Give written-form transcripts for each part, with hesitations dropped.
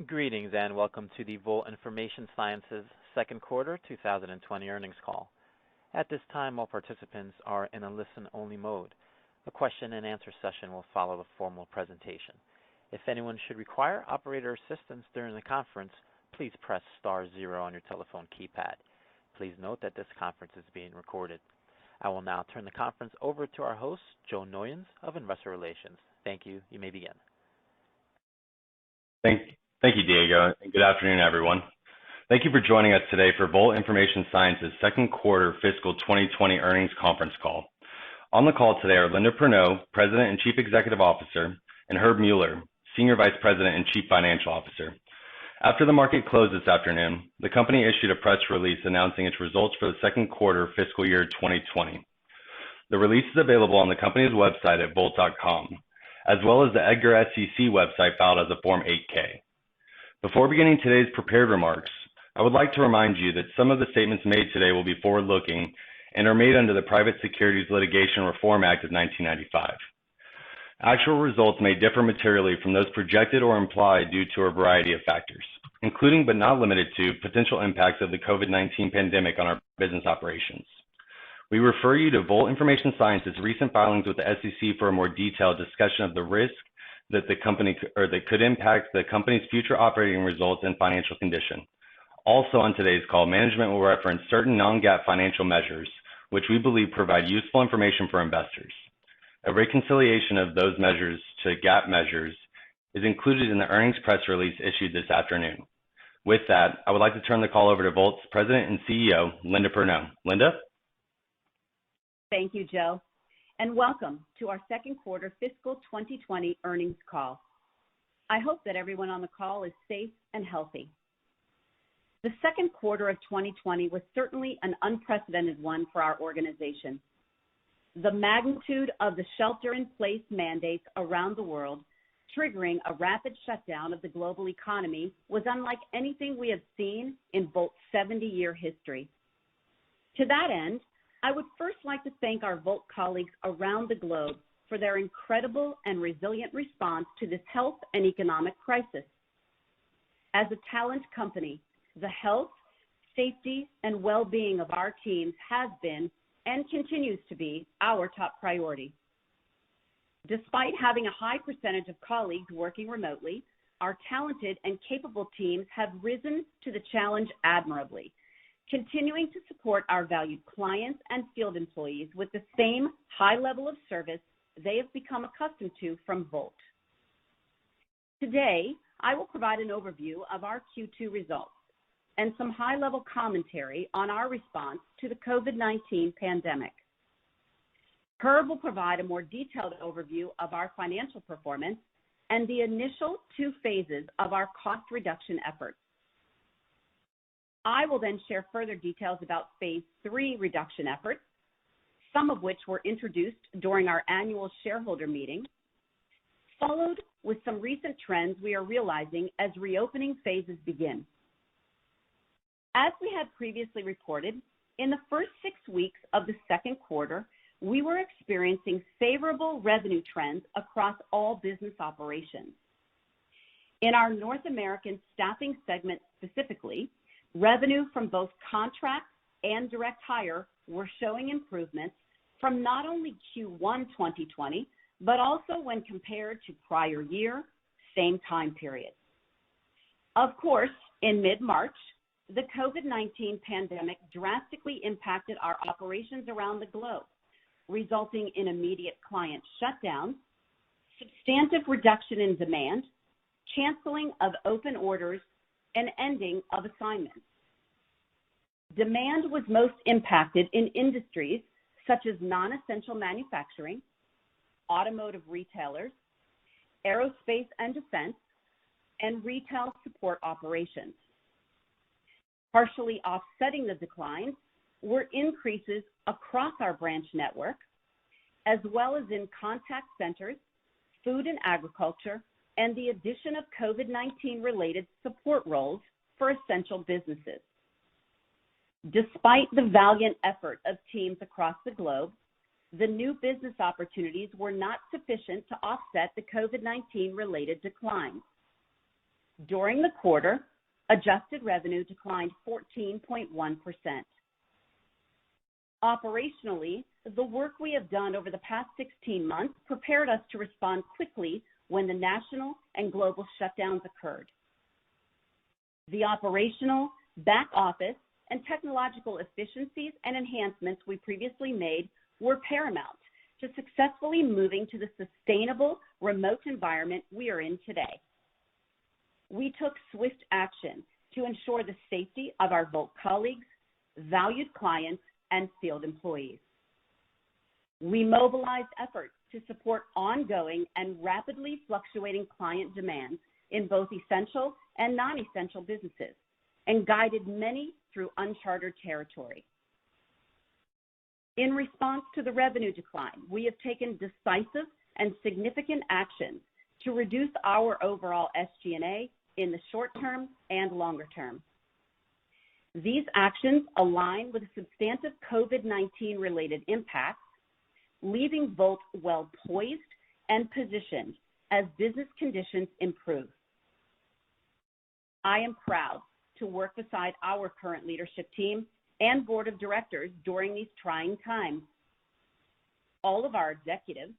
Greetings and welcome to the Volt Information Sciences second quarter 2020 earnings call. At this time, all participants are in a listen-only mode. A question and answer session will follow the formal presentation. If anyone should require operator assistance during the conference, please press star zero on your telephone keypad. Please note that this conference is being recorded. I will now turn the conference over to our host, Joe Noyens of Investor Relations. Thank you. You may begin. Thank you, Diego, and good afternoon, everyone. Thank you for joining us today for Volt Information Sciences second quarter fiscal 2020 earnings conference call. On the call today are Linda Perneau, President and Chief Executive Officer, and Herb Mueller, Senior Vice President and Chief Financial Officer. After the market closed this afternoon, the company issued a press release announcing its results for the second quarter fiscal year 2020. The release is available on the company's website at volt.com, as well as the EDGAR SEC website filed as a Form 8-K. Before beginning today's prepared remarks, I would like to remind you that some of the statements made today will be forward-looking and are made under the Private Securities Litigation Reform Act of 1995. Actual results may differ materially from those projected or implied due to a variety of factors, including but not limited to potential impacts of the COVID-19 pandemic on our business operations. We refer you to Volt Information Sciences' recent filings with the SEC for a more detailed discussion of the risk that could impact the company's future operating results and financial condition. Also on today's call, management will reference certain non-GAAP financial measures, which we believe provide useful information for investors. A reconciliation of those measures to GAAP measures is included in the earnings press release issued this afternoon. With that, I would like to turn the call over to Volt's President and CEO, Linda Perneau. Linda? Thank you, Joe, and welcome to our second quarter fiscal 2020 earnings call. I hope that everyone on the call is safe and healthy. The second quarter of 2020 was certainly an unprecedented one for our organization. The magnitude of the shelter-in-place mandates around the world, triggering a rapid shutdown of the global economy, was unlike anything we have seen in Volt's 70-year history. To that end, I would first like to thank our Volt colleagues around the globe for their incredible and resilient response to this health and economic crisis. As a talent company, the health, safety, and well-being of our teams has been and continues to be our top priority. Despite having a high percentage of colleagues working remotely, our talented and capable teams have risen to the challenge admirably, continuing to support our valued clients and field employees with the same high level of service they have become accustomed to from Volt. Today, I will provide an overview of our Q2 results and some high-level commentary on our response to the COVID-19 pandemic. Herb will provide a more detailed overview of our financial performance and the initial 2 phases of our cost reduction efforts. I will then share further details about phase 3 reduction efforts, some of which were introduced during our annual shareholder meeting, followed with some recent trends we are realizing as reopening phases begin. As we had previously reported, in the first 6 weeks of the second quarter, we were experiencing favorable revenue trends across all business operations. In our North American staffing segment specifically, revenue from both contracts and direct hire were showing improvements from not only Q1 2020, but also when compared to prior year, same time period. Of course, in mid-March, the COVID-19 pandemic drastically impacted our operations around the globe, resulting in immediate client shutdowns, substantive reduction in demand, canceling of open orders, and ending of assignments. Demand was most impacted in industries such as non-essential manufacturing, automotive retailers, aerospace and defense, and retail support operations. Partially offsetting the declines were increases across our branch network, as well as in contact centers, food and agriculture, and the addition of COVID-19 related support roles for essential businesses. Despite the valiant effort of teams across the globe, the new business opportunities were not sufficient to offset the COVID-19 related declines. During the quarter, adjusted revenue declined 14.1%. Operationally, the work we have done over the past 16 months prepared us to respond quickly when the national and global shutdowns occurred. The operational, back office, and technological efficiencies and enhancements we previously made were paramount to successfully moving to the sustainable remote environment we are in today. We took swift action to ensure the safety of our Volt colleagues, valued clients, and field employees. We mobilized efforts to support ongoing and rapidly fluctuating client demands in both essential and non-essential businesses, and guided many through uncharted territory. In response to the revenue decline, we have taken decisive and significant actions to reduce our overall SG&A in the short term and longer term. These actions align with substantive COVID-19 related impacts, leaving Volt well poised and positioned as business conditions improve. I am proud to work beside our current leadership team and board of directors during these trying times. All of our executives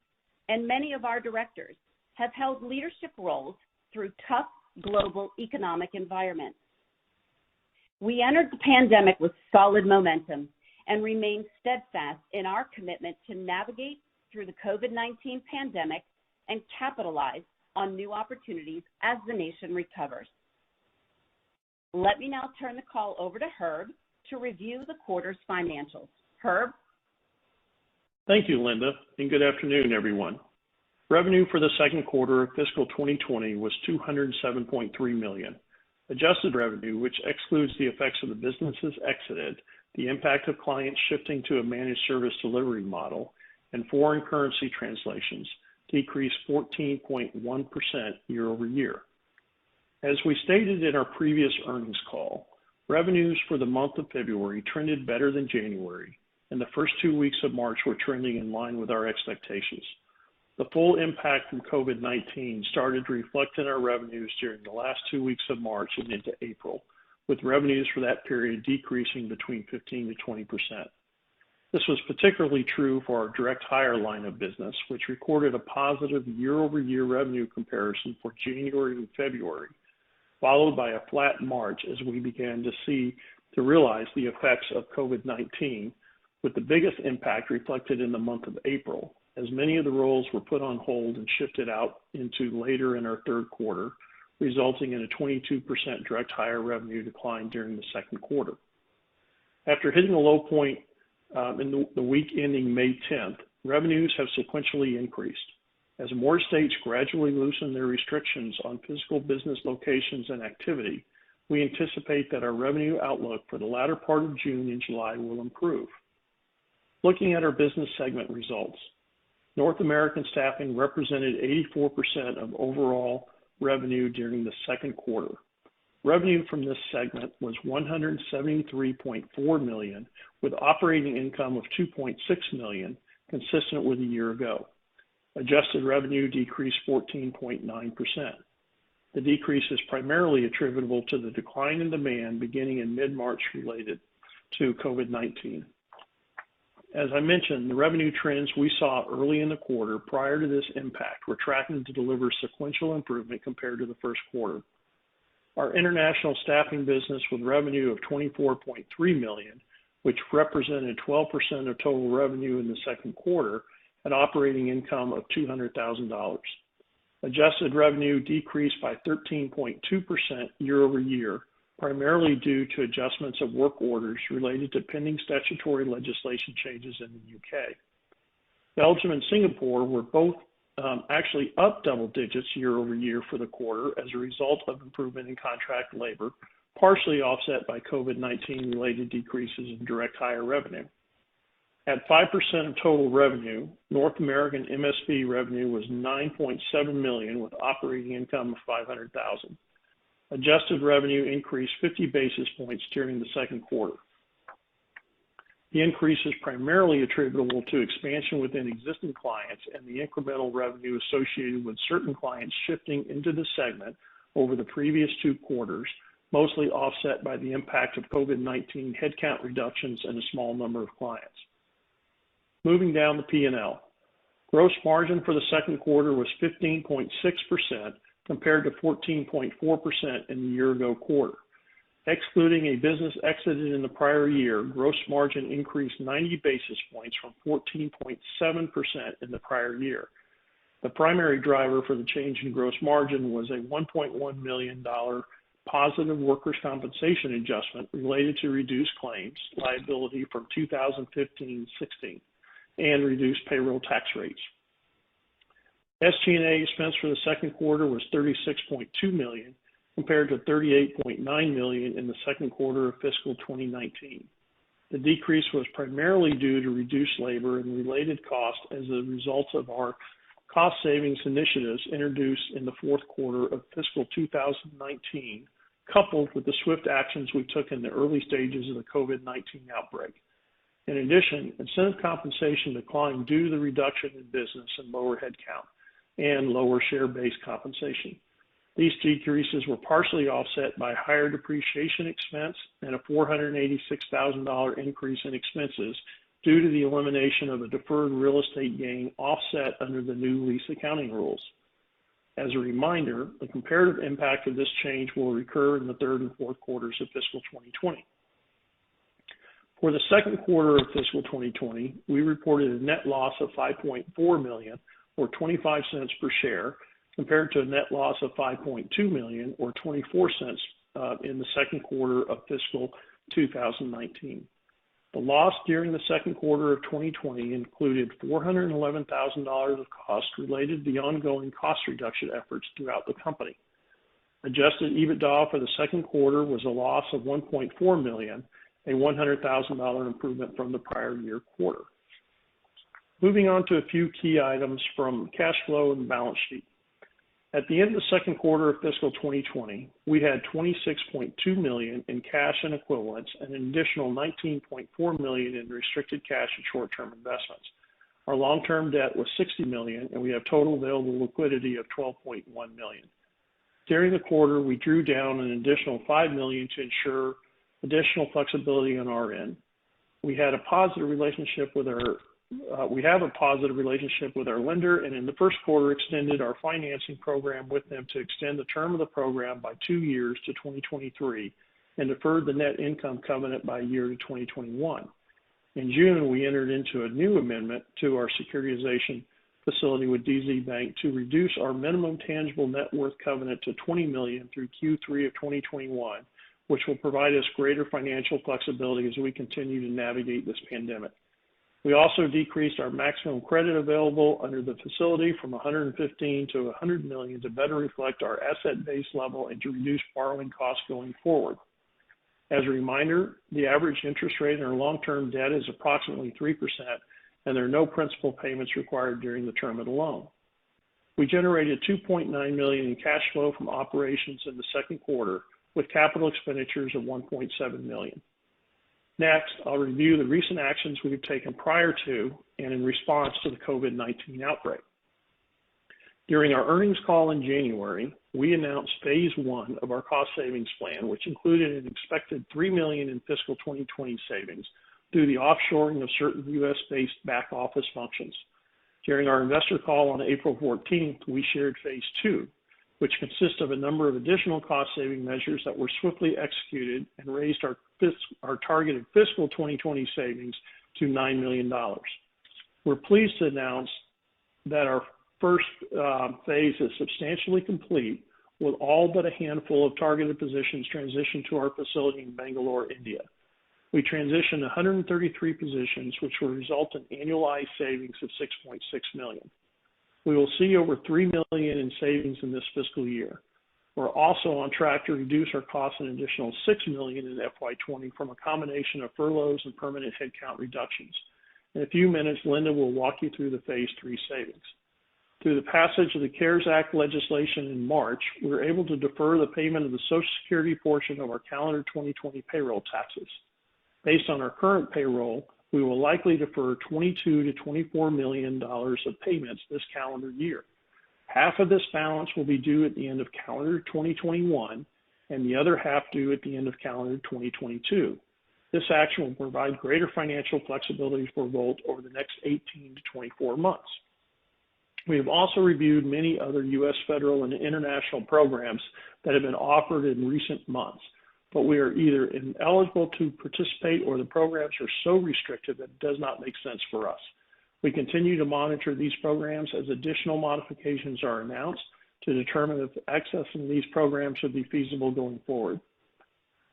and many of our directors have held leadership roles through tough global economic environments. We entered the pandemic with solid momentum and remain steadfast in our commitment to navigate through the COVID-19 pandemic and capitalize on new opportunities as the nation recovers. Let me now turn the call over to Herb to review the quarter's financials. Herb? Thank you, Linda, and good afternoon, everyone. Revenue for the second quarter of fiscal 2020 was $207.3 million. Adjusted revenue, which excludes the effects of the businesses exited, the impact of clients shifting to a managed service delivery model, and foreign currency translations, decreased 14.1% year over year. As we stated in our previous earnings call, revenues for the month of February trended better than January, and the first 2 weeks of March were trending in line with our expectations. The full impact from COVID-19 started to reflect in our revenues during the last 2 weeks of March and into April, with revenues for that period decreasing between 15 to 20%. This was particularly true for our direct hire line of business, which recorded a positive year-over-year revenue comparison for January and February, followed by a flat March as we began to realize the effects of COVID-19, with the biggest impact reflected in the month of April, as many of the roles were put on hold and shifted out into later in our third quarter, resulting in a 22% direct hire revenue decline during the second quarter. After hitting a low point in the week ending May 10th, revenues have sequentially increased. As more states gradually loosen their restrictions on physical business locations and activity, we anticipate that our revenue outlook for the latter part of June and July will improve. Looking at our business segment results, North American staffing represented 84% of overall revenue during the second quarter. Revenue from this segment was $173.4 million, with operating income of $2.6 million, consistent with a year ago. Adjusted revenue decreased 14.9%. The decrease is primarily attributable to the decline in demand beginning in mid-March related to COVID-19. As I mentioned, the revenue trends we saw early in the quarter prior to this impact were tracking to deliver sequential improvement compared to the first quarter. Our international staffing business with revenue of $24.3 million, which represented 12% of total revenue in the second quarter, had operating income of $200,000. Adjusted revenue decreased by 13.2% year over year, primarily due to adjustments of work orders related to pending statutory legislation changes in the UK. Belgium and Singapore were both actually up double digits year over year for the quarter as a result of improvement in contract labor, partially offset by COVID-19 related decreases in direct hire revenue. At 5% of total revenue, North American MSP revenue was $9.7 million with operating income of $500,000. Adjusted revenue increased 50 basis points during the second quarter. The increase is primarily attributable to expansion within existing clients and the incremental revenue associated with certain clients shifting into the segment over the previous 2 quarters, mostly offset by the impact of COVID-19 headcount reductions and a small number of clients. Moving down the P&L. Gross margin for the second quarter was 15.6% compared to 14.4% in the year-ago quarter. Excluding a business exited in the prior year, gross margin increased 90 basis points from 14.7% in the prior year. The primary driver for the change in gross margin was a $1.1 million positive workers' compensation adjustment related to reduced claims liability from 2015-16 and reduced payroll tax rates. SG&A expense for the second quarter was $36.2 million compared to $38.9 million in the second quarter of fiscal 2019. The decrease was primarily due to reduced labor and related costs as a result of our cost savings initiatives introduced in the fourth quarter of fiscal 2019, coupled with the swift actions we took in the early stages of the COVID-19 outbreak. In addition, incentive compensation declined due to the reduction in business and lower headcount and lower share-based compensation. These decreases were partially offset by higher depreciation expense and a $486,000 increase in expenses due to the elimination of a deferred real estate gain offset under the new lease accounting rules. As a reminder, the comparative impact of this change will recur in the third and fourth quarters of fiscal 2020. For the second quarter of fiscal 2020, we reported a net loss of $5.4 million or 25 cents per share compared to a net loss of $5.2 million or 24 cents in the second quarter of fiscal 2019. The loss during the second quarter of 2020 included $411,000 of costs related to the ongoing cost reduction efforts throughout the company. Adjusted EBITDA for the second quarter was a loss of $1.4 million, a $100,000 improvement from the prior year quarter. Moving on to a few key items from cash flow and balance sheet. At the end of the second quarter of fiscal 2020, we had $26.2 million in cash and equivalents and an additional $19.4 million in restricted cash and short-term investments. Our long-term debt was $60 million, and we have total available liquidity of $12.1 million. During the quarter, we drew down an additional $5 million to ensure additional flexibility on our end. We have a positive relationship with our lender, and in the first quarter extended our financing program with them to extend the term of the program by 2 years to 2023 and deferred the net income covenant by a year to 2021. In June, we entered into a new amendment to our securitization facility with DZ Bank to reduce our minimum tangible net worth covenant to $20 million through Q3 of 2021, which will provide us greater financial flexibility as we continue to navigate this pandemic. We also decreased our maximum credit available under the facility from $115 to $100 million to better reflect our asset base level and to reduce borrowing costs going forward. As a reminder, the average interest rate in our long-term debt is approximately 3%, and there are no principal payments required during the term of the loan. We generated $2.9 million in cash flow from operations in the second quarter, with capital expenditures of $1.7 million. Next, I'll review the recent actions we've taken prior to and in response to the COVID-19 outbreak. During our earnings call in January, we announced phase 1 of our cost savings plan, which included an expected $3 million in fiscal 2020 savings through the offshoring of certain U.S.-based back office functions. During our investor call on April 14th, we shared phase 2, which consists of a number of additional cost-saving measures that were swiftly executed and raised our targeted fiscal 2020 savings to $9 million. We're pleased to announce that our first phase is substantially complete, with all but a handful of targeted positions transitioned to our facility in Bangalore, India. We transitioned 133 positions, which will result in annualized savings of $6.6 million. We will see over $3 million in savings in this fiscal year. We're also on track to reduce our costs an additional $6 million in FY20 from a combination of furloughs and permanent headcount reductions. In a few minutes, Linda will walk you through the phase 3 savings. Through the passage of the CARES Act legislation in March, we were able to defer the payment of the Social Security portion of our calendar 2020 payroll taxes. Based on our current payroll, we will likely defer $22 to $24 million of payments this calendar year. Half of this balance will be due at the end of calendar 2021 and the other half due at the end of calendar 2022. This action will provide greater financial flexibility for Volt over the next 18 to 24 months. We have also reviewed many other U.S. federal and international programs that have been offered in recent months, but we are either ineligible to participate or the programs are so restrictive that it does not make sense for us. We continue to monitor these programs as additional modifications are announced to determine if accessing these programs would be feasible going forward.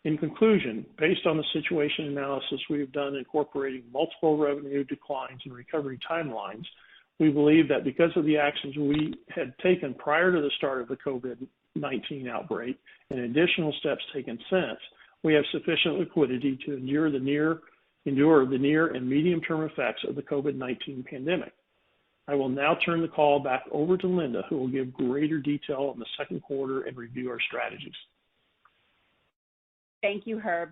In conclusion, based on the situation analysis we have done incorporating multiple revenue declines and recovery timelines, we believe that because of the actions we had taken prior to the start of the COVID-19 outbreak and additional steps taken since, we have sufficient liquidity to endure the near and medium-term effects of the COVID-19 pandemic. I will now turn the call back over to Linda, who will give greater detail on the second quarter and review our strategies. Thank you, Herb.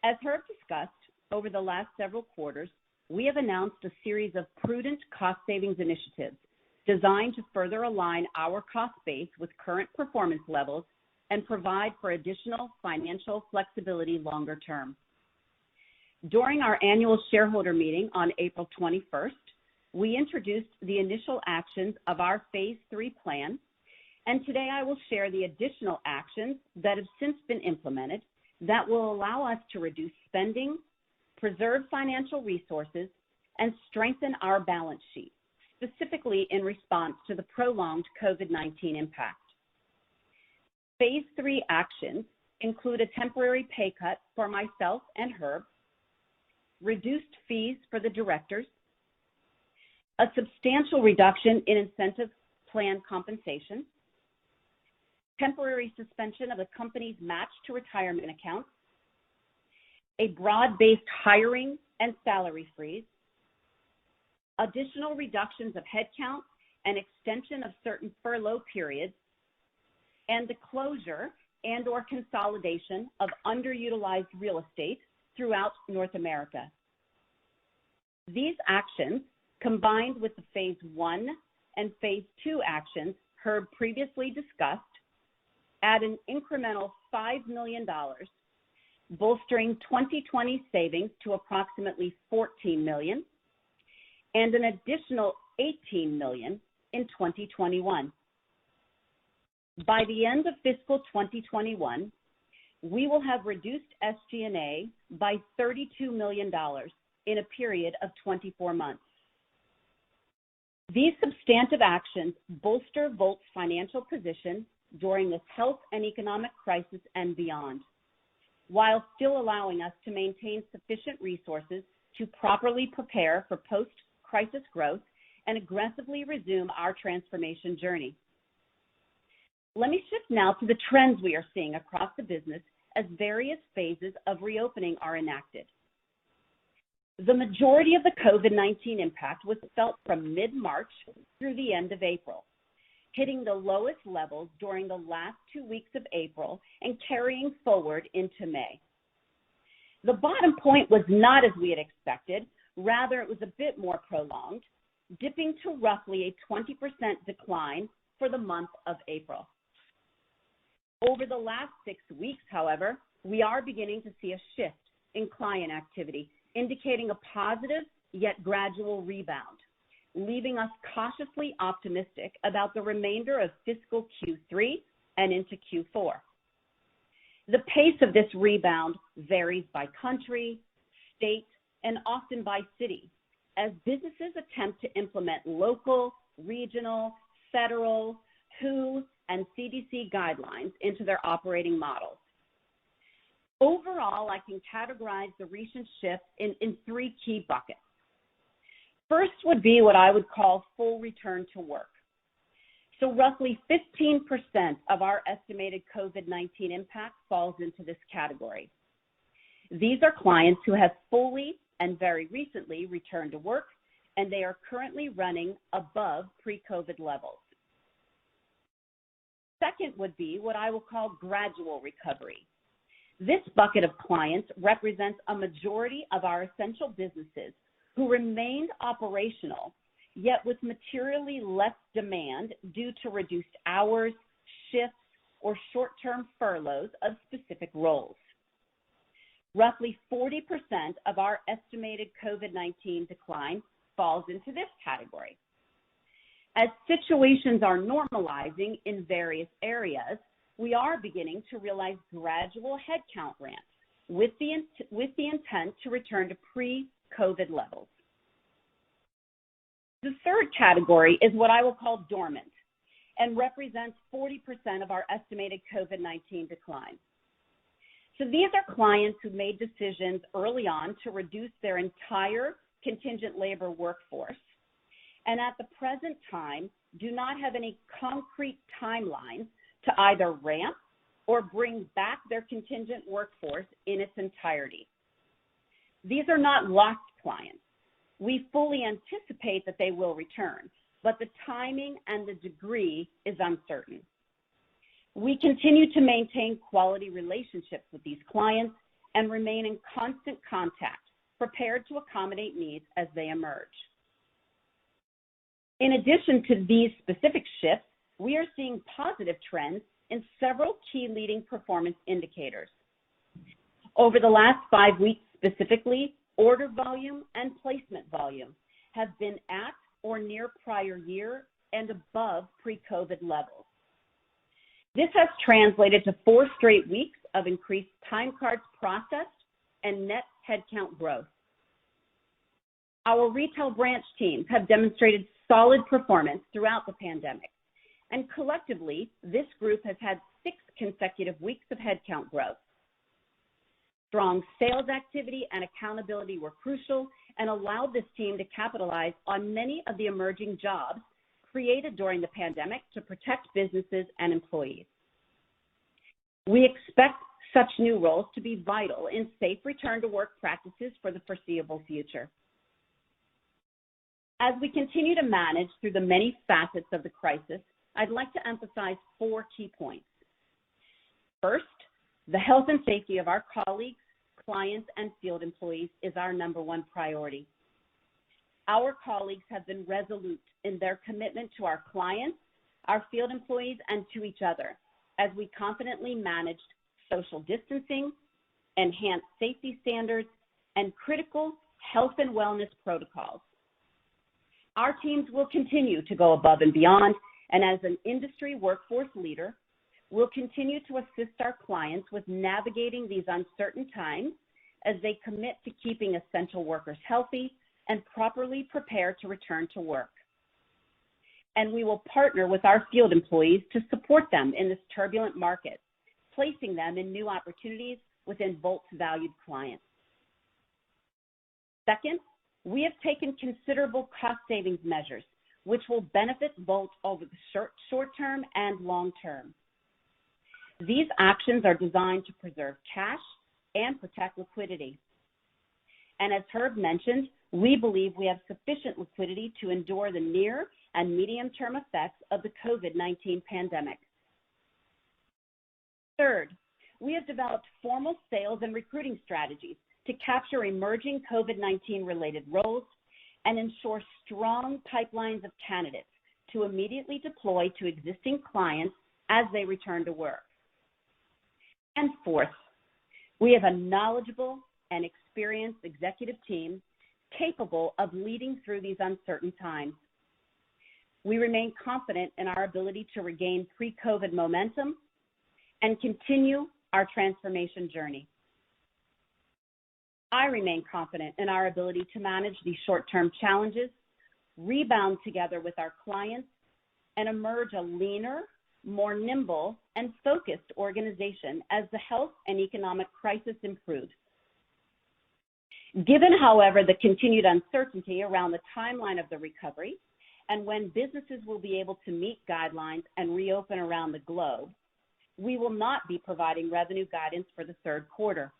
As Herb discussed, over the last several quarters, we have announced a series of prudent cost savings initiatives designed to further align our cost base with current performance levels and provide for additional financial flexibility longer term. During our annual shareholder meeting on April 21st, we introduced the initial actions of our Phase 3 plan, and today I will share the additional actions that have since been implemented that will allow us to reduce spending, preserve financial resources, and strengthen our balance sheet, specifically in response to the prolonged COVID-19 impact. Phase 3 actions include a temporary pay cut for myself and Herb, reduced fees for the directors, a substantial reduction in incentive plan compensation, temporary suspension of the company's match to retirement accounts, a broad-based hiring and salary freeze, additional reductions of headcount and extension of certain furlough periods, and the closure and or consolidation of underutilized real estate throughout North America. These actions, combined with the Phase 1 and Phase 2 actions Herb previously discussed, add an incremental $5 million, bolstering 2020 savings to approximately $14 million, and an additional $18 million in 2021. By the end of fiscal 2021, we will have reduced SG&A by $32 million in a period of 24 months. These substantive actions bolster Volt's financial position during this health and economic crisis and beyond, while still allowing us to maintain sufficient resources to properly prepare for post-crisis growth and aggressively resume our transformation journey. Let me shift now to the trends we are seeing across the business as various phases of reopening are enacted. The majority of the COVID-19 impact was felt from mid-March through the end of April, hitting the lowest levels during the last 2 weeks of April and carrying forward into May. The bottom point was not as we had expected, rather it was a bit more prolonged, dipping to roughly a 20% decline for the month of April. Over the last 6 weeks, however, we are beginning to see a shift in client activity, indicating a positive yet gradual rebound, leaving us cautiously optimistic about the remainder of fiscal Q3 and into Q4. The pace of this rebound varies by country, state, and often by city, as businesses attempt to implement local, regional, federal, WHO, and CDC guidelines into their operating models. Overall, I can categorize the recent shift in 3 key buckets. First would be what I would call full return to work. So roughly 15% of our estimated COVID-19 impact falls into this category. These are clients who have fully and very recently returned to work, and they are currently running above pre-COVID levels. Second would be what I will call gradual recovery. This bucket of clients represents a majority of our essential businesses who remained operational yet with materially less demand due to reduced hours, shifts, or short-term furloughs of specific roles. Roughly 40% of our estimated COVID-19 decline falls into this category. As situations are normalizing in various areas, we are beginning to realize gradual headcount ramps with the intent to return to pre-COVID levels. The third category is what I will call dormant and represents 40% of our estimated COVID-19 decline. So these are clients who made decisions early on to reduce their entire contingent labor workforce and at the present time do not have any concrete timelines to either ramp or bring back their contingent workforce in its entirety. These are not lost clients. We fully anticipate that they will return, but the timing and the degree is uncertain. We continue to maintain quality relationships with these clients and remain in constant contact, prepared to accommodate needs as they emerge. In addition to these specific shifts, we are seeing positive trends in several key leading performance indicators. Over the last 5 weeks specifically, order volume and placement volume have been at or near prior year and above pre-COVID levels. This has translated to 4 straight weeks of increased time cards processed and net headcount growth. Our retail branch teams have demonstrated solid performance throughout the pandemic, and collectively, this group has had 6 consecutive weeks of headcount growth. Strong sales activity and accountability were crucial and allowed this team to capitalize on many of the emerging jobs created during the pandemic to protect businesses and employees. We expect such new roles to be vital in safe return to work practices for the foreseeable future. As we continue to manage through the many facets of the crisis, I'd like to emphasize 4 key points. First, the health and safety of our colleagues, clients, and field employees is our number 1 priority. Our colleagues have been resolute in their commitment to our clients, our field employees, and to each other as we confidently managed social distancing, enhanced safety standards, and critical health and wellness protocols. Our teams will continue to go above and beyond, and as an industry workforce leader, we'll continue to assist our clients with navigating these uncertain times as they commit to keeping essential workers healthy and properly prepared to return to work. And we will partner with our field employees to support them in this turbulent market, placing them in new opportunities within Volt's valued clients. Second, we have taken considerable cost savings measures, which will benefit Volt over the short term and long term. These actions are designed to preserve cash and protect liquidity. And as Herb mentioned, we believe we have sufficient liquidity to endure the near and medium-term effects of the COVID-19 pandemic. Third, we have developed formal sales and recruiting strategies to capture emerging COVID-19 related roles and ensure strong pipelines of candidates to immediately deploy to existing clients as they return to work. And fourth, we have a knowledgeable and experienced executive team capable of leading through these uncertain times. We remain confident in our ability to regain pre-COVID momentum and continue our transformation journey. I remain confident in our ability to manage these short-term challenges, rebound together with our clients, and emerge a leaner, more nimble, and focused organization as the health and economic crisis improves. Given, however, the continued uncertainty around the timeline of the recovery and when businesses will be able to meet guidelines and reopen around the globe, we will not be providing revenue guidance for the third quarter.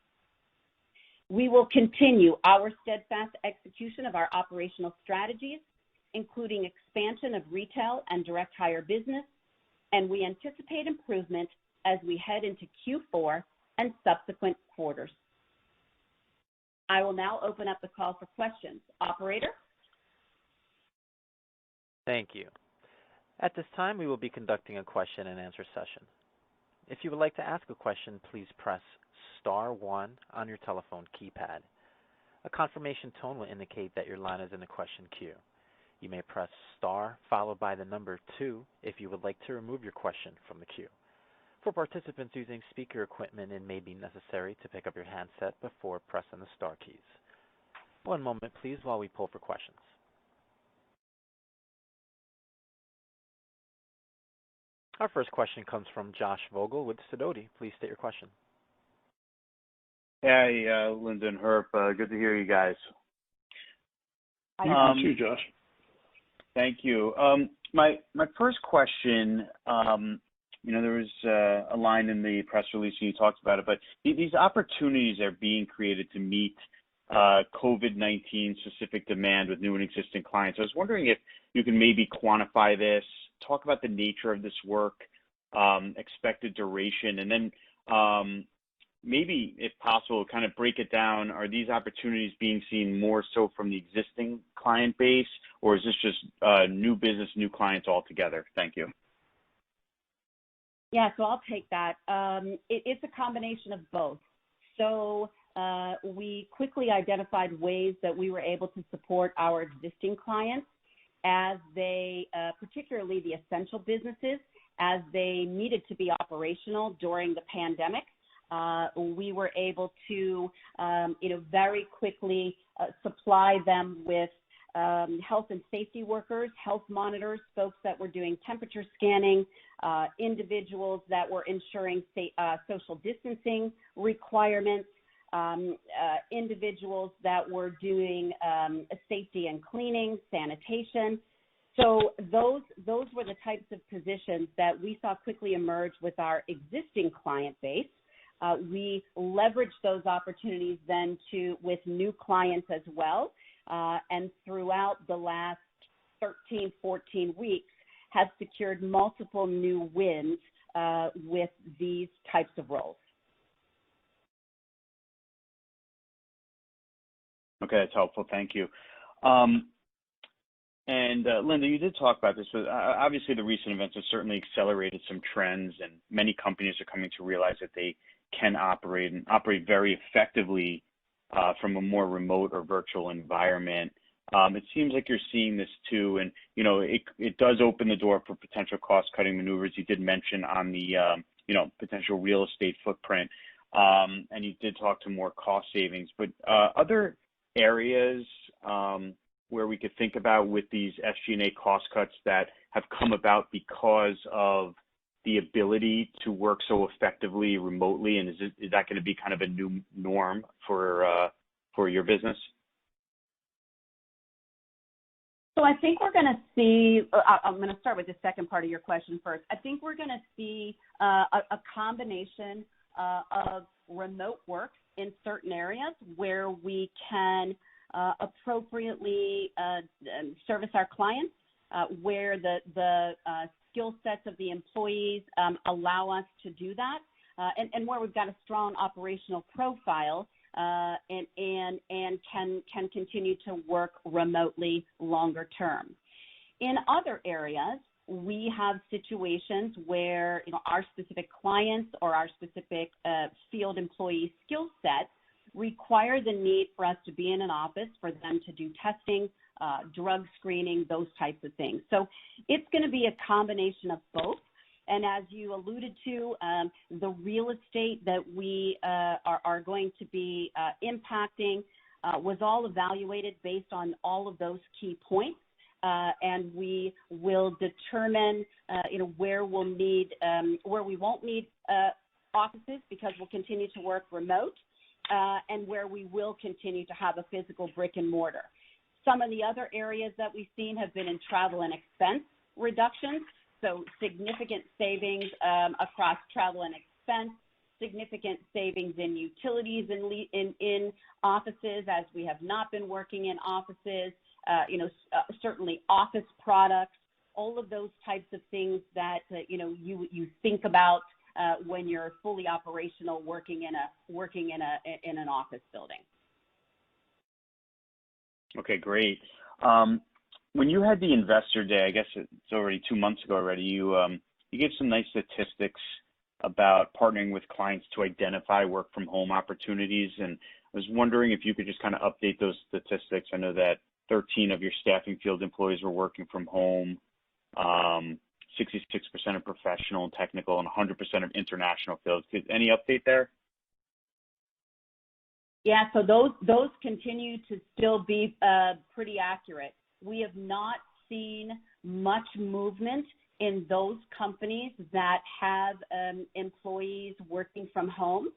We will continue our steadfast execution of our operational strategies, including expansion of retail and direct hire business, and we anticipate improvement as we head into Q4 and subsequent quarters. I will now open up the call for questions. Operator? Thank you. At this time, we will be conducting a question and answer session. If you would like to ask a question, please press star one on your telephone keypad. A confirmation tone will indicate that your line is in the question queue. You may press star followed by the number 2 if you would like to remove your question from the queue. For participants using speaker equipment, it may be necessary to pick up your handset before pressing the star keys. One moment, please, while we pull for questions. Our first question comes from Josh Vogel with Sidoti. Please state your question. Hey, Linda and Herb. Good to hear you guys. You too, Josh. Thank you. My first question, there was a line in the press release and you talked about it, but these opportunities are being created to meet COVID-19 specific demand with new and existing clients. I was wondering if you can maybe quantify this, talk about the nature of this work, expected duration, and then maybe, if possible, kind of break it down. Are these opportunities being seen more so from the existing client base, or is this just new business, new clients altogether? Thank you. Yeah, so I'll take that. It's a combination of both. So we quickly identified ways that we were able to support our existing clients as they, particularly the essential businesses, as they needed to be operational during the pandemic. We were able to, very quickly supply them with health and safety workers, health monitors, folks that were doing temperature scanning, individuals that were ensuring social distancing requirements, individuals that were doing safety and cleaning, sanitation. So those were the types of positions that we saw quickly emerge with our existing client base. We leveraged those opportunities then with new clients as well, and throughout the last 13, 14 weeks have secured multiple new wins with these types of roles. Okay, that's helpful. Thank you. And Linda, you did talk about this, but obviously the recent events have certainly accelerated some trends, and many companies are coming to realize that they can operate very effectively from a more remote or virtual environment. It seems like you're seeing this too, and it does open the door for potential cost-cutting maneuvers. You did mention on the potential real estate footprint, and you did talk to more cost savings. But other areas where we could think about with these SG&A cost cuts that have come about because of the ability to work so effectively remotely, and is that going to be kind of a new norm for your business? So I think we're going to see, I'm going to start with the second part of your question first. I think we're going to see a combination of remote work in certain areas where we can appropriately service our clients, where the skill sets of the employees allow us to do that, and where we've got a strong operational profile and can continue to work remotely longer term. In other areas, we have situations where our specific clients or our specific field employee skill sets require the need for us to be in an office for them to do testing, drug screening, those types of things. So it's going to be a combination of both. And as you alluded to, the real estate that we are going to be impacting was all evaluated based on all of those key points. And we will determine, where we'll need, where we won't need offices because we'll continue to work remote, and where we will continue to have a physical brick and mortar. Some of the other areas that we've seen have been in travel and expense reductions, so significant savings across travel and expense, significant savings in utilities in offices as we have not been working in offices, certainly office products, all of those types of things that, you think about when you're fully operational working in an office building. Okay, great. when you had the investor day, I guess it's already 2 months ago already, you gave some nice statistics about partnering with clients to identify work from home opportunities. And I was wondering if you could just kind of update those statistics. I know that 13 of your staffing field employees were working from home, 66% of professional and technical, and 100% of international fields. Any update there? Yeah, so those continue to still be pretty accurate. We have not seen much movement in those companies that have employees working from home.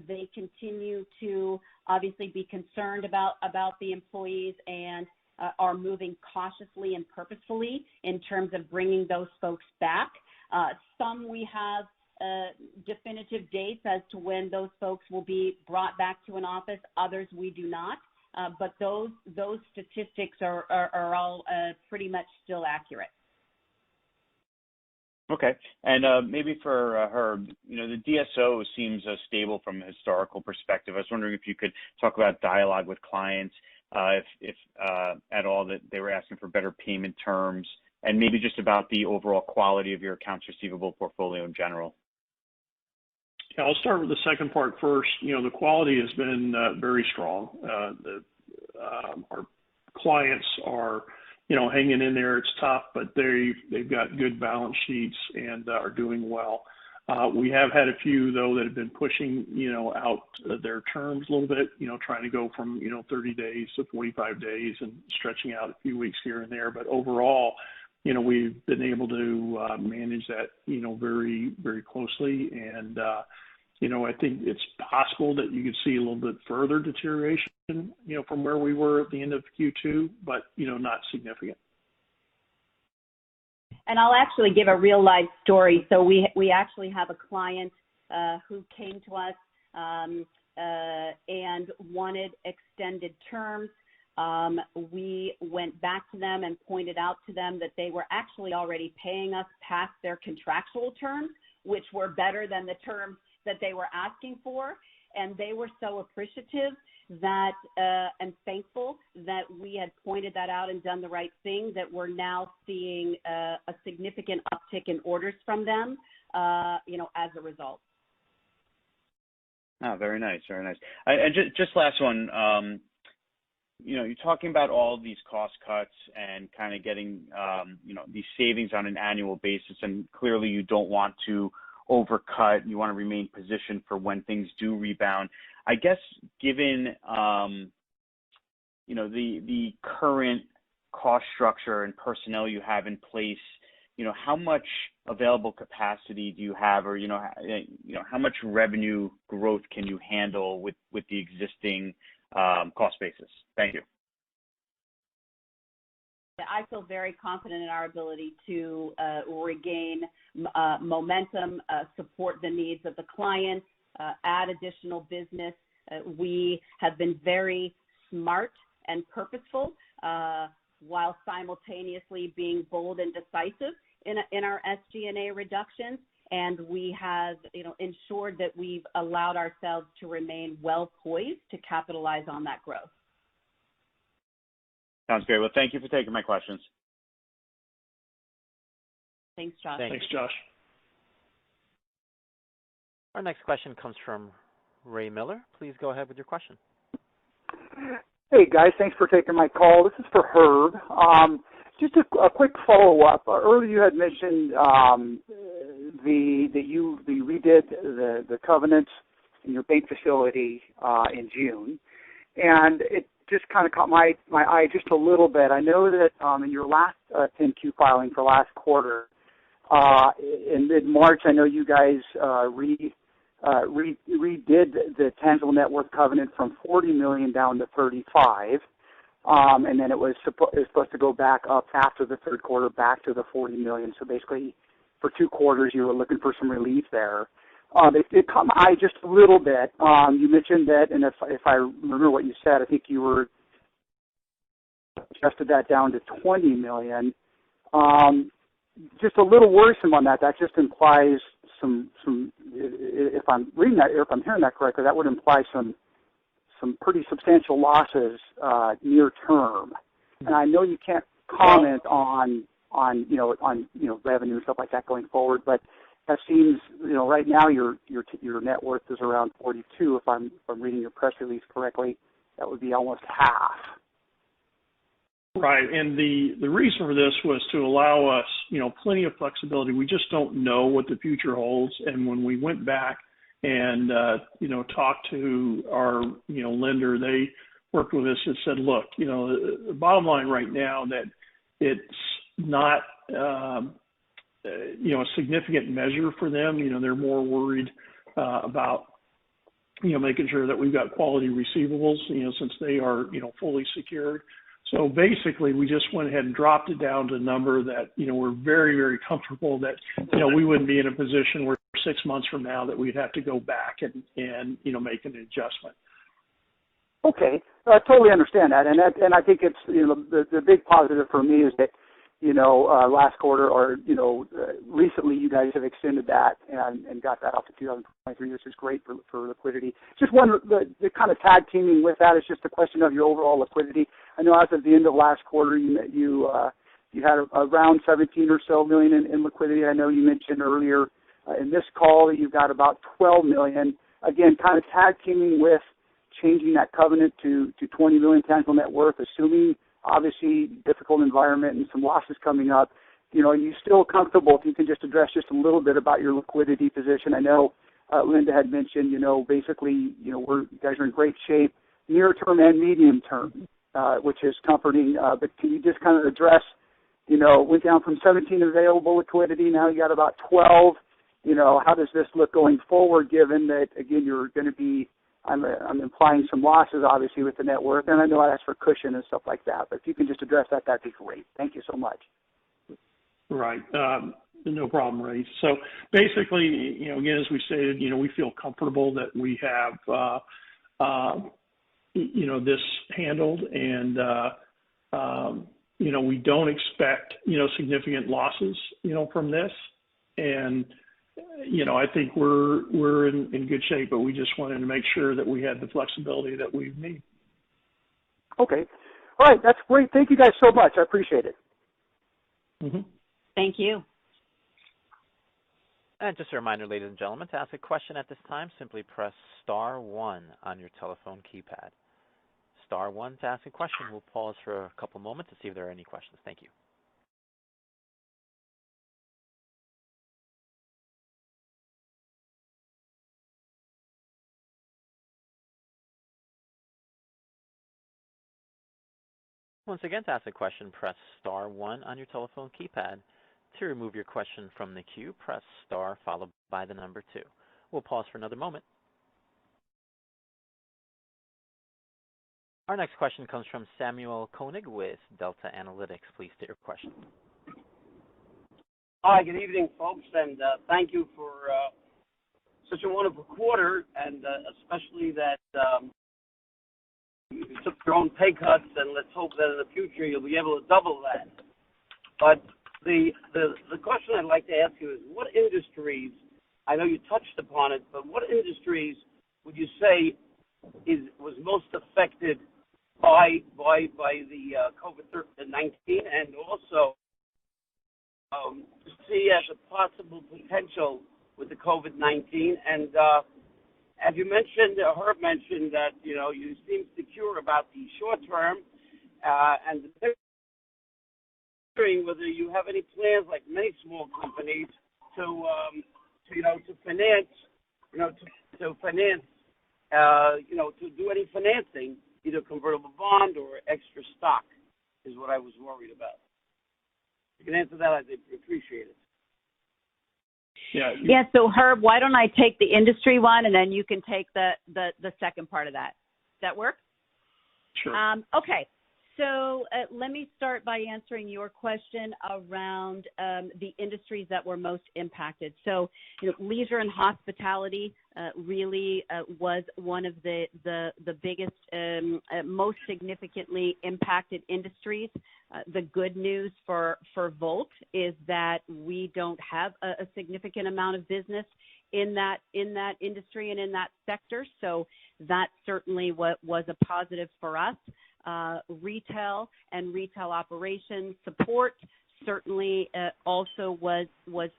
They continue to obviously be concerned about the employees and are moving cautiously and purposefully in terms of bringing those folks back. Some we have definitive dates as to when those folks will be brought back to an office. Others we do not. But those statistics are all pretty much still accurate. Okay, and maybe for Herb, the DSO seems stable from a historical perspective. I was wondering if you could talk about dialogue with clients, if at all that they were asking for better payment terms, and maybe just about the overall quality of your accounts receivable portfolio in general. Yeah, I'll start with the second part first. The quality has been very strong. Our clients are, hanging in there. It's tough, but they've got good balance sheets and are doing well. We have had a few though that have been pushing, out their terms a little bit. Trying to go from 30 days to 45 days and stretching out a few weeks here and there. But overall, we've been able to manage that, very, very closely. And, I think it's possible that you could see a little bit further deterioration, from where we were at the end of Q2, but, not significant. And I'll actually give a real life story. So we actually have a client who came to us and wanted extended terms. We went back to them and pointed out to them that they were actually already paying us past their contractual terms, which were better than the terms that they were asking for. And they were so appreciative that and thankful that we had pointed that out and done the right thing, that we're now seeing a significant uptick in orders from them, as a result. Oh, very nice, very nice. And just last one, you're talking about all these cost cuts and kind of getting, these savings on an annual basis, and clearly you don't want to overcut. You want to remain positioned for when things do rebound. I guess given, the current cost structure and personnel you have in place, how much available capacity do you have, or, how much revenue growth can you handle with the existing cost basis? Thank you. I feel very confident in our ability to regain momentum, support the needs of the clients, add additional business. We have been very smart and purposeful while simultaneously being bold and decisive in our SG&A reductions. And we have, ensured that we've allowed ourselves to remain well poised to capitalize on that growth. Sounds great. Well, thank you for taking my questions. Thanks, Josh. Thanks, Josh. Our next question comes from Ray Miller. Please go ahead with your question. Hey, guys. Thanks for taking my call. This is for Herb. Just a quick follow-up. Earlier you had mentioned that you redid the covenants in your bank facility in June, and it just kind of caught my eye just a little bit. I know that in your last 10-Q filing for last quarter, in mid-March, I know you guys redid the tangible net worth covenant from $40 million down to $35, and then it was supposed to go back up after the third quarter back to the $40 million. So basically, for 2 quarters, you were looking for some relief there. It caught my eye just a little bit. You mentioned that, and if I remember what you said, I think you were adjusted that down to $20 million. Just a little worrisome on that. That just implies some. If I'm reading that, or if I'm hearing that correctly, that would imply some pretty substantial losses near term. And I know you can't comment on revenue and stuff like that going forward, but that seems, right now your net worth is around 42. If I'm reading your press release correctly, that would be almost half. Right, and the reason for this was to allow us, plenty of flexibility. We just don't know what the future holds, and when we went back and talked to our lender, they worked with us and said, look, the bottom line right now that it's not a significant measure for them. They're more worried about making sure that we've got quality receivables, since they are fully secured. So basically, we just went ahead and dropped it down to a number that, we're very, very comfortable that, we wouldn't be in a position where 6 months from now that we'd have to go back and make an adjustment. Okay. I totally understand that. And I think it's, the big positive for me is that, last quarter or, recently you guys have extended that and got that out to 2023, which is great for liquidity. Just one, the kind of tag teaming with that is just a question of your overall liquidity. I know as of the end of last quarter, you had around 17 or so million in liquidity. I know you mentioned earlier in this call that you've got about 12 million. Again, kind of tag teaming with changing that covenant to 20 million tangible net worth, assuming obviously difficult environment and some losses coming up. Are you still comfortable? If you can just address just a little bit about your liquidity position. I know Linda had mentioned, basically, you guys are in great shape, near term and medium term, which is comforting. But can you just kind of address, went down from 17 available liquidity, now you got about 12. How does this look going forward, given that, again, you're going to be, I'm implying some losses, obviously, with the net worth, and I know that's for cushion and stuff like that. But if you can just address that, that'd be great. Thank you so much. Right. No problem, Ray. So basically, again, as we stated, we feel comfortable that we have, this handled, and, we don't expect, significant losses, from this. And, I think we're in good shape, but we just wanted to make sure that we had the flexibility that we need. Okay. All right. That's great. Thank you guys so much. I appreciate it. Mm-hmm. Thank you. And just a reminder, ladies and gentlemen, to ask a question at this time, simply press star one on your telephone keypad. Star one to ask a question. We'll pause for a couple moments to see if there are any questions. Thank you. Once again, to ask a question, press star one on your telephone keypad. To remove your question from the queue, press star followed by the number 2. We'll pause for another moment. Our next question comes from Samuel Koenig with Delta Analytics. Please state your question. Hi, good evening, folks, and thank you for such a wonderful quarter, and especially that you took your own pay cuts, and let's hope that in the future you'll be able to double that. But the question I'd like to ask you is, what industries, I know you touched upon it, but what industries would you say was most affected by the COVID-19, and also see as a possible potential with the COVID-19? And as you mentioned, Herb mentioned that, you seem secure about the short term, and wondering whether you have any plans, like many small companies, to finance, to do any financing, either convertible bond or extra stock, is what I was worried about. If you can answer that, I'd appreciate it. Yeah. So Herb, why don't I take the industry one, and then you can take the second part of that. Does that work? Sure. Okay. So let me start by answering your question around the industries that were most impacted. So, leisure and hospitality really was one of the biggest, most significantly impacted industries. The good news for Volt is that we don't have a significant amount of business in that industry and in that sector. So that certainly was a positive for us. retail and retail operations support certainly also was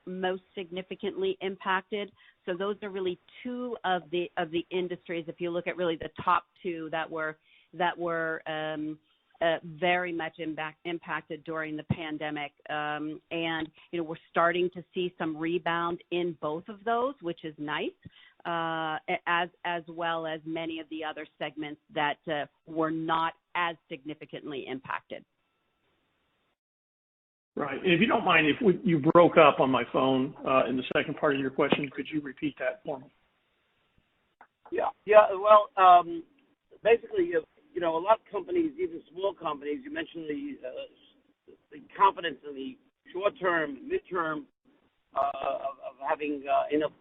most significantly impacted. So those are really two of the industries, if you look at really the top two that were very much impacted during the pandemic. And we're starting to see some rebound in both of those, which is nice, as well as many of the other segments that were not as significantly impacted. Right. And if you don't mind, you broke up on my phone in the second part of your question, could you repeat that for me? Yeah. Well, basically, a lot of companies, even small companies, you mentioned the confidence in the short term, midterm of having enough,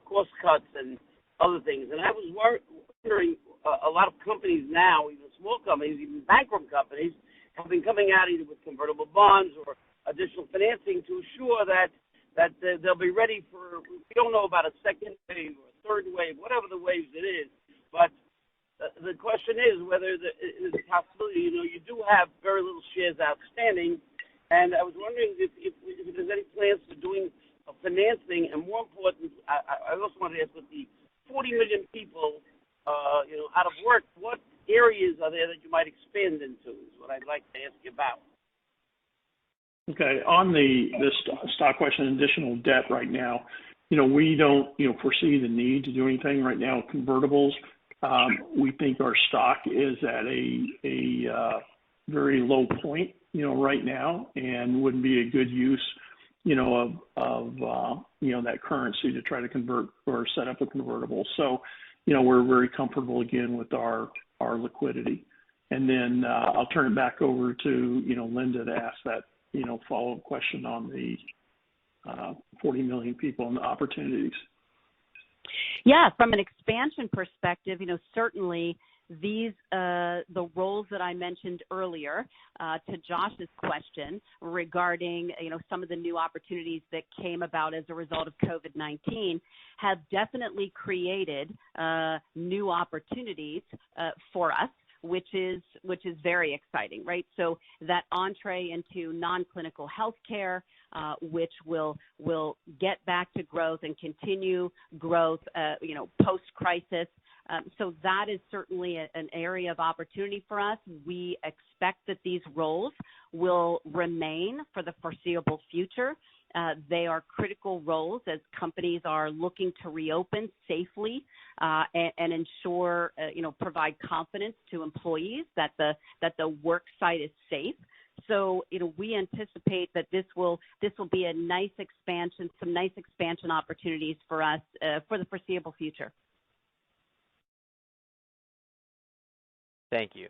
cost cuts and other things. And I was wondering, a lot of companies now, even small companies, even bankrupt companies, have been coming out either with convertible bonds or additional financing to assure that they'll be ready for, we don't know about a second wave or a third wave, whatever the waves it is. But the question is whether there's a possibility, you do have very little shares outstanding. And I was wondering if there's any plans for doing a financing, and more important, I also wanted to ask, with the 40 million people, out of work, what areas are there that you might expand into is what I'd like to ask you about. Okay. On the stock question, additional debt right now, we don't, foresee the need to do anything right now. Convertibles, we think our stock is at a very low point, right now, and wouldn't be a good use, of that currency to try to convert or set up a convertible. So, we're very comfortable again with our liquidity. And then I'll turn it back over to, Linda to ask that, follow-up question on the 40 million people and the opportunities. Yeah, from an expansion perspective, certainly these the roles that I mentioned earlier to Josh's question regarding some of the new opportunities that came about as a result of COVID-19 have definitely created new opportunities for us, which is very exciting, right? So that entree into non-clinical healthcare, which will get back to growth and continue growth, post-crisis. So that is certainly an area of opportunity for us. We expect that these roles will remain for the foreseeable future. They are critical roles as companies are looking to reopen safely and ensure, provide confidence to employees that the work site is safe. So, we anticipate that this will be a nice expansion, some nice expansion opportunities for us for the foreseeable future. Thank you.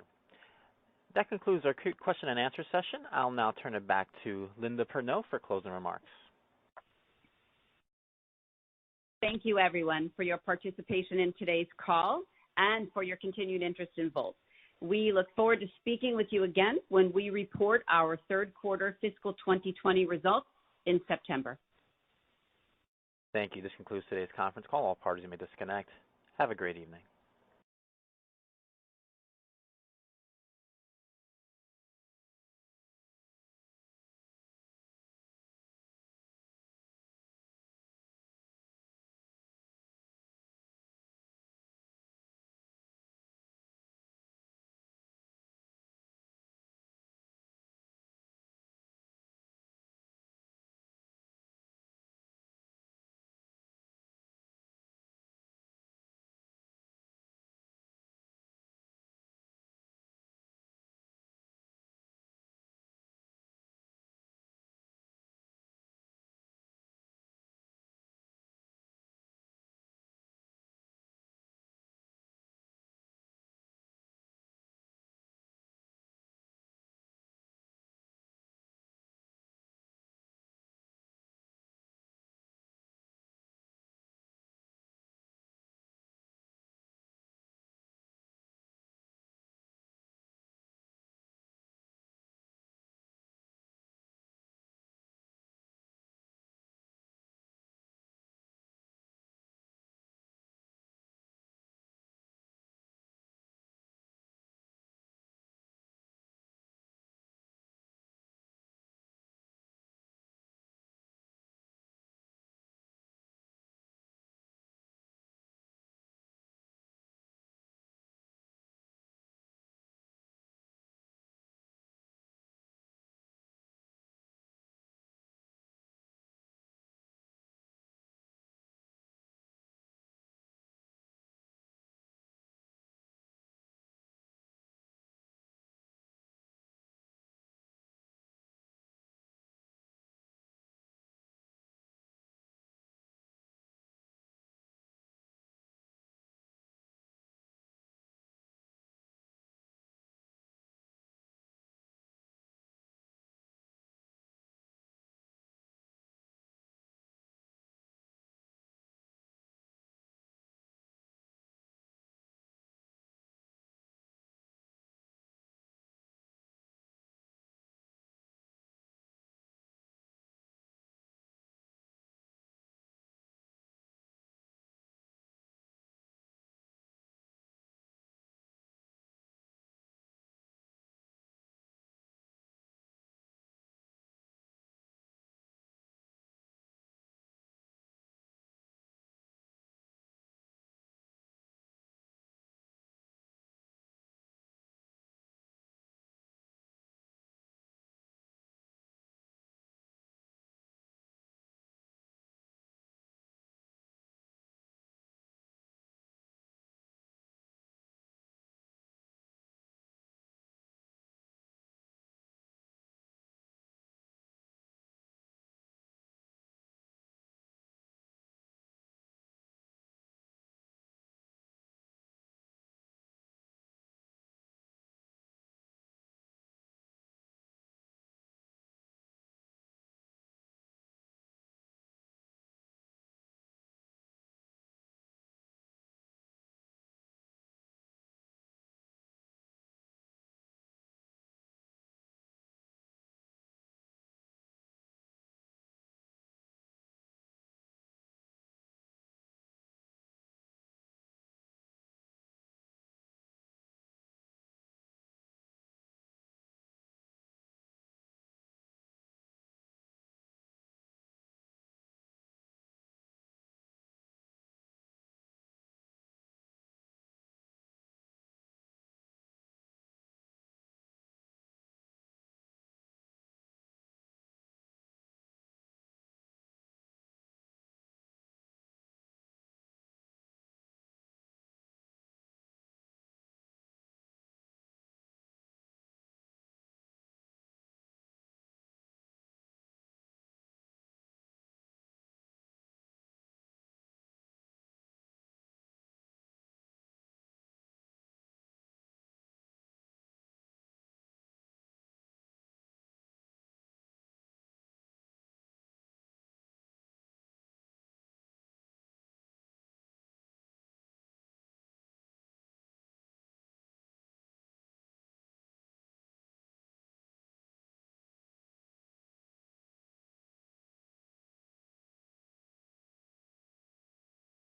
That concludes our question and answer session. I'll now turn it back to Linda Perneau for closing remarks. Thank you, everyone, for your participation in today's call and for your continued interest in Volt. We look forward to speaking with you again when we report our third quarter fiscal 2020 results in September. Thank you. This concludes today's conference call. All parties may disconnect. Have a great evening.